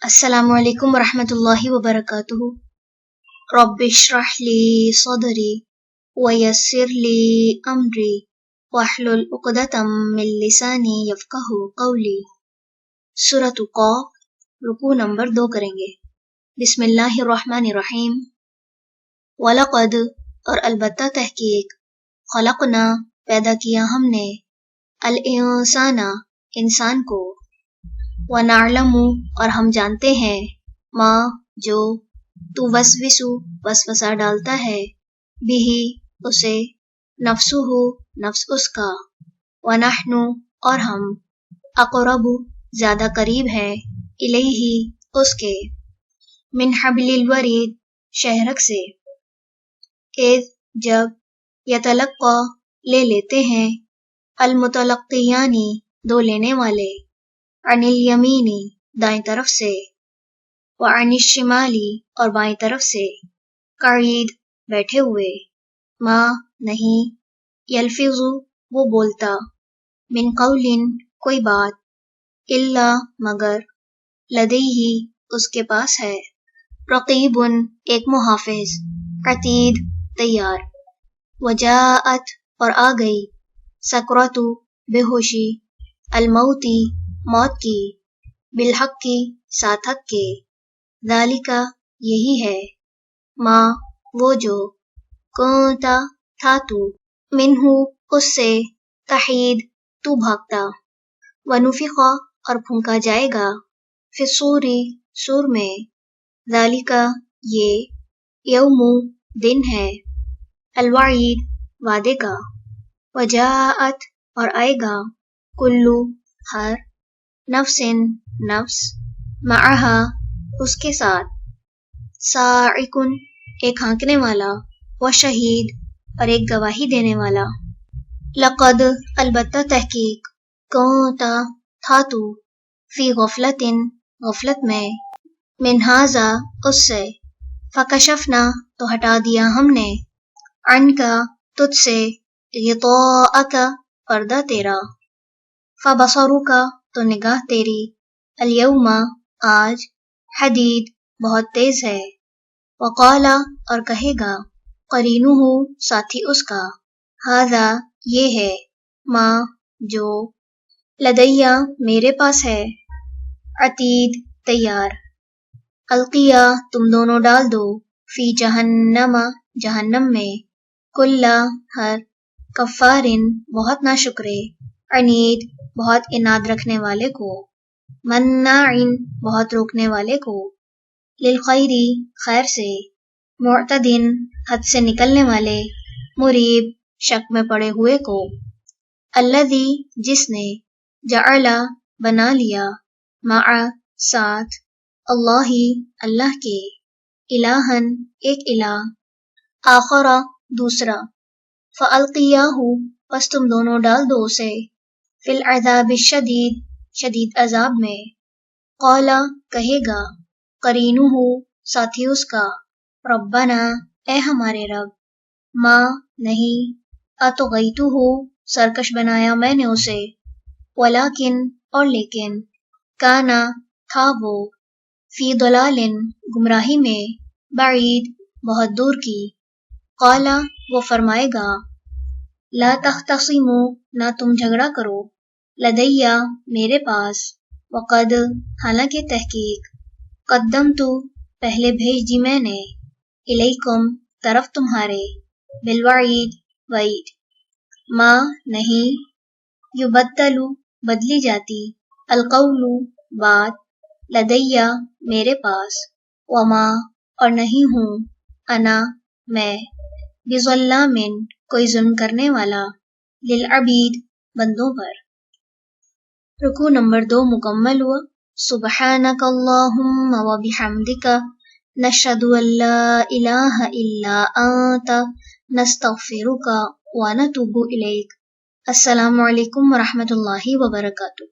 السلام علیکم ورحمۃ اللہ وبرکاتہ۔ رب اشرح لی صدری ویسر لی امری واحلل عقدۃ من لسانی یفقہوا قولی۔ سورۃ قاف، رکوع نمبر 2 کریں گے۔ بسم اللہ الرحمن الرحیم۔ وَلَقَدْ اور البتہ تحقیق، خلقنا پیدا کیا ہم نے، الانسان انسان کو، وَنَعْلَمُ اور ہم جانتے ہیں، ما جو، توسوس وسوسہ ڈالتا ہے، بہ اسے، نفسہ نفس اس کا، وَنَحْنُ اور ہم، اقرب زیادہ قریب ہے، الیہ اس کے، من حبل الورید شہرک سے، اذ جب، یتلقی لے لیتے ہیں، المتلقیانی دو لینے والے، عن الیمینی دائیں طرف سے، وعن الشمالی اور بائیں طرف سے، قعید بیٹھے ہوئے، ما نہیں، یلفظ وہ بولتا، من قول کوئی بات، الا مگر، لدیہ اس کے پاس ہے، رقیب ایک محافظ، عتید تیار، وجاءت اور آ گئی، سکرۃ بے ہوشی، الموتی موت کی، بالحق کی ساتھ حق کے، ذالک یہی ہے، ما وہ جو، کنتا تھا تو، منہ اس سے، تحید تو بھاگتا، ونفخ اور پھونکا جائے گا، فی الصور سور میں، ذالک یہ، یوم دن ہے، الوعید وعدے کا، وجاءت اور آئے گا، کلو ہر، نفس نفس، معہا اس کے ساتھ، صاعقٌ ایک ہانکنے والا، وشہید اور ایک گواہی دینے والا، لقد البتہ تحقیق، کنتا تھا تو، فی غفلۃ غفلت میں، من ھذا اس سے، فکشفنا تو ہٹا دیا ہم نے، عنک تجھ سے، غطاءک پردہ تیرا، فبصرک تو نگاہ تیری، الیوم آج، حدید بہت تیز ہے، وقال اور کہے گا، قرینہ ساتھی اس کا، ھذا یہ ہے، ما جو، لدیہ میرے پاس ہے، عتید تیار، القیا تم دونوں ڈال دو، فی جہنم جہنم میں، کل ہر، کفارن بہت ناشکرے، عنید بہت عناد رکھنے والے کو، مناعن بہت روکنے والے کو، للخیر خیر سے، معتدن حد سے نکلنے والے، مریب شک میں پڑے ہوئے کو، الذی جس نے، جعل بنا لیا، مع ساتھ، اللہ اللہ کے، الہن ایک الہ، آخر دوسرا، فالقیاہ پس تم دونوں ڈال دو اسے، فی العذاب الشدید شدید عذاب میں، قال کہے گا، قرینہ ساتھی اس کا، ربنا اے ہمارے رب، ما نہیں، اطغیتہ سرکش بنایا میں نے اسے، ولیکن اور لیکن، کانا تھا وہ، فی ضلال گمراہی میں، بعید بہت دور کی، قال وہ فرمائے گا، لا تختصموا نہ تم جھگڑا کرو، لدیہ میرے پاس، وقد حالانکہ تحقیق، قدمت پہلے بھیج دی میں نے، الیکم طرف تمہارے، بالوعید وعید، ما نہیں، یبدل بدلی جاتی، القول بات، لدیہ میرے پاس، وما اور نہیں ہوں، انا میں، بظلام کوئی ظلم کرنے والا، للعبید بندوں پر۔ رکوع نمبر 2 مکمل ہوا۔ سبحانک اللہم و بحمدک، نشہد ان لا الہ الا انت، نستغفرک و نتوب الیک۔ السلام علیکم ورحمۃ اللہ وبرکاتہ۔